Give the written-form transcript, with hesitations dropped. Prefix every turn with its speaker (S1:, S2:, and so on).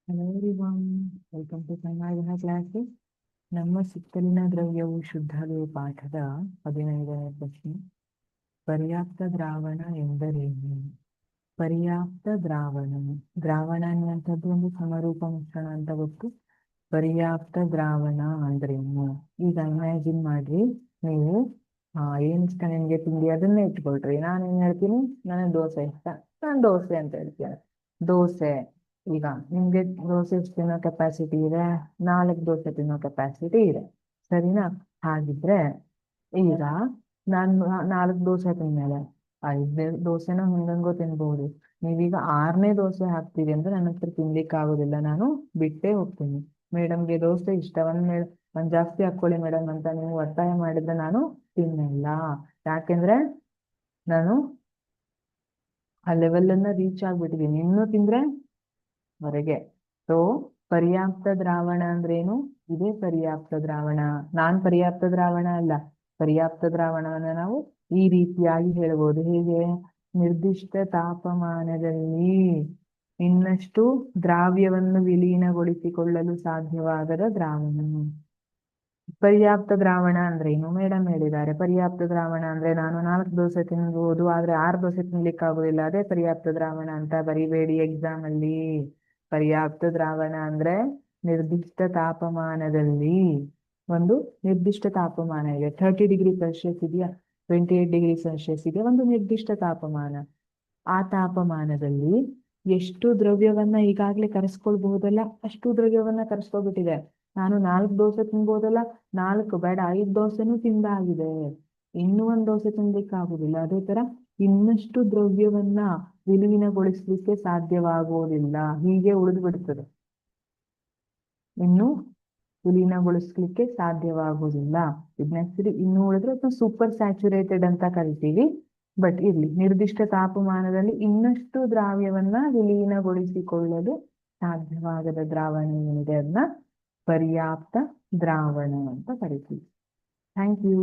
S1: Hello everyone, welcome to Kannada classes. ನಮ್ಮ ಸುತ್ತಲಿನ ದ್ರವ್ಯವು ಶುದ್ಧವೇ ಪಾಠದ 15ನೇ ಪ್ರಶ್ನೆ. ಪರ್ಯಾಪ್ತ ದ್ರಾವಣ ಎಂದರೇನು? ಪರ್ಯಾಪ್ತ ದ್ರಾವಣ ದ್ರಾವಣ ಅನ್ನುವಂಥದ್ದು ಒಂದು ಸಮರೂಪ ಮಿಶ್ರಣ ಅಂತ ಗೊತ್ತು. ಪರ್ಯಾಪ್ತ ದ್ರಾವಣ ಅಂದ್ರೇನು? ಈಗ ಇಮ್ಯಾಜಿನ್ ಮಾಡ್ರಿ, ನೀವು ಏನ್ ಇಷ್ಟ ನಿಮ್ಗೆ ತಿಂಡಿ ಅದನ್ನೇ ಇಟ್ಕೊಳ್ರಿ. ನಾನೇನ್ ಹೇಳ್ತೀನಿ, ನನಗೆ ದೋಸೆ ಇಷ್ಟ, ನಾನು ದೋಸೆ ಅಂತ ಹೇಳ್ತೀನಿ. ದೋಸೆ. ಈಗ ನಿಮ್ಗೆ ದೋಸೆ ತಿನ್ನೋ ಕೆಪಾಸಿಟಿ ಇದೆ, 4 ದೋಸೆ ತಿನ್ನೋ ಕೆಪಾಸಿಟಿ ಇದೆ, ಸರಿನಾ? ಹಾಗಿದ್ರೆ ಈಗ ನಾನು 4 ದೋಸೆ ತಿಂದ್ಮೇಲೆ 5ನೇ ದೋಸೆನ ಹಿಂಗಂಗೋ ತಿನ್ಬಹುದು. ನೀವೀಗ 6ನೇ ದೋಸೆ ಹಾಕ್ತೀರಿ ಅಂದ್ರೆ ನನ್ನ ಹತ್ರ ತಿನ್ಲಿಕ್ಕೆ ಆಗೋದಿಲ್ಲ, ನಾನು ಬಿಟ್ಟೇ ಹೋಗ್ತೀನಿ. ಮೇಡಮ್ಗೆ ದೋಸೆ ಇಷ್ಟ, ಒಂದ್ ಜಾಸ್ತಿ ಹಾಕೊಳ್ಳಿ ಮೇಡಮ್ ಅಂತ ನೀವು ಒತ್ತಾಯ ಮಾಡಿದ್ರೆ ನಾನು ತಿನ್ನಲ್ಲ. ಯಾಕೆಂದ್ರೆ ನಾನು ಆ ಲೆವೆಲ್ ಅನ್ನ ರೀಚ್ ಆಗ್ಬಿಟ್ಟಿದ್ದೀನಿ. ಇನ್ನೂ ತಿಂದ್ರೆ ಹೊರಗೆ. ಸೊ ಪರ್ಯಾಪ್ತ ದ್ರಾವಣ ಅಂದ್ರೇನು? ಇದೇ ಪರ್ಯಾಪ್ತ ದ್ರಾವಣ. ನಾನ್ ಪರ್ಯಾಪ್ತ ದ್ರಾವಣ ಅಲ್ಲ. ಪರ್ಯಾಪ್ತ ದ್ರಾವಣವನ್ನ ನಾವು ಈ ರೀತಿಯಾಗಿ ಹೇಳ್ಬೋದು. ಹೇಗೆ? ನಿರ್ದಿಷ್ಟ ತಾಪಮಾನದಲ್ಲಿ ಇನ್ನಷ್ಟು ದ್ರಾವ್ಯವನ್ನು ವಿಲೀನಗೊಳಿಸಿಕೊಳ್ಳಲು ಸಾಧ್ಯವಾಗದ ದ್ರಾವಣ. ಪರ್ಯಾಪ್ತ ದ್ರಾವಣ ಅಂದ್ರೆ ಏನು? ಮೇಡಮ್ ಹೇಳಿದ್ದಾರೆ, ಪರ್ಯಾಪ್ತ ದ್ರಾವಣ ಅಂದ್ರೆ ನಾನು 4 ದೋಸೆ ತಿನ್ಬಹುದು, ಆದ್ರೆ 6 ದೋಸೆ ತಿನ್ಲಿಕ್ಕೆ ಆಗುದಿಲ್ಲ, ಅದೇ ಪರ್ಯಾಪ್ತ ದ್ರಾವಣ ಅಂತ ಬರಿಬೇಡಿ ಎಕ್ಸಾಮ್ ಅಲ್ಲಿ. ಪರ್ಯಾಪ್ತ ದ್ರಾವಣ ಅಂದ್ರೆ ನಿರ್ದಿಷ್ಟ ತಾಪಮಾನದಲ್ಲಿ, ಒಂದು ನಿರ್ದಿಷ್ಟ ತಾಪಮಾನ ಇದೆ, 30°C ಇದೆಯಾ, 28°C ಇದೆ, ಒಂದು ನಿರ್ದಿಷ್ಟ ತಾಪಮಾನ. ಆ ತಾಪಮಾನದಲ್ಲಿ ಎಷ್ಟು ದ್ರವ್ಯವನ್ನ ಈಗಾಗ್ಲೇ ಕರೆಸ್ಕೊಳ್ಬಹುದಲ್ಲ ಅಷ್ಟು ದ್ರವ್ಯವನ್ನ ಕರೆಸ್ಕೊಳ್ಬಿಟ್ಟಿದೆ. ನಾನು 4 ದೋಸೆ ತಿನ್ಬೋದಲ್ಲ, 4 ಬೇಡ 5 ದೋಸೆನೂ ತಿಂದಾಗಿದೆ, ಇನ್ನೂ 1 ದೋಸೆ ತಿನ್ಲಿಕ್ಕೆ ಆಗುದಿಲ್ಲ. ಅದೇ ತರ ಇನ್ನಷ್ಟು ದ್ರವ್ಯವನ್ನ ವಿಲೀನಗೊಳಿಸ್ಲಿಕ್ಕೆ ಸಾಧ್ಯವಾಗುವುದಿಲ್ಲ, ಹೀಗೆ ಉಳಿದು ಬಿಡ್ತದೆ. ಇನ್ನು ವಿಲೀನಗೊಳಿಸ್ಲಿಕ್ಕೆ ಸಾಧ್ಯವಾಗುವುದಿಲ್ಲ. ಇದನ್ನ ಇನ್ನು ಉಳಿದ್ರೆ ಸೂಪರ್ ಸ್ಯಾಚುರೇಟೆಡ್ ಅಂತ ಕರಿತೀವಿ. ಬಟ್ ಇಲ್ಲಿ ನಿರ್ದಿಷ್ಟ ತಾಪಮಾನದಲ್ಲಿ ಇನ್ನಷ್ಟು ದ್ರಾವ್ಯವನ್ನ ವಿಲೀನಗೊಳಿಸಿಕೊಳ್ಳಲು ಸಾಧ್ಯವಾಗದ ದ್ರಾವಣ ಏನಿದೆ ಅದನ್ನ ಪರ್ಯಾಪ್ತ ದ್ರಾವಣ ಅಂತ ಕರಿತೀವಿ. Thank you.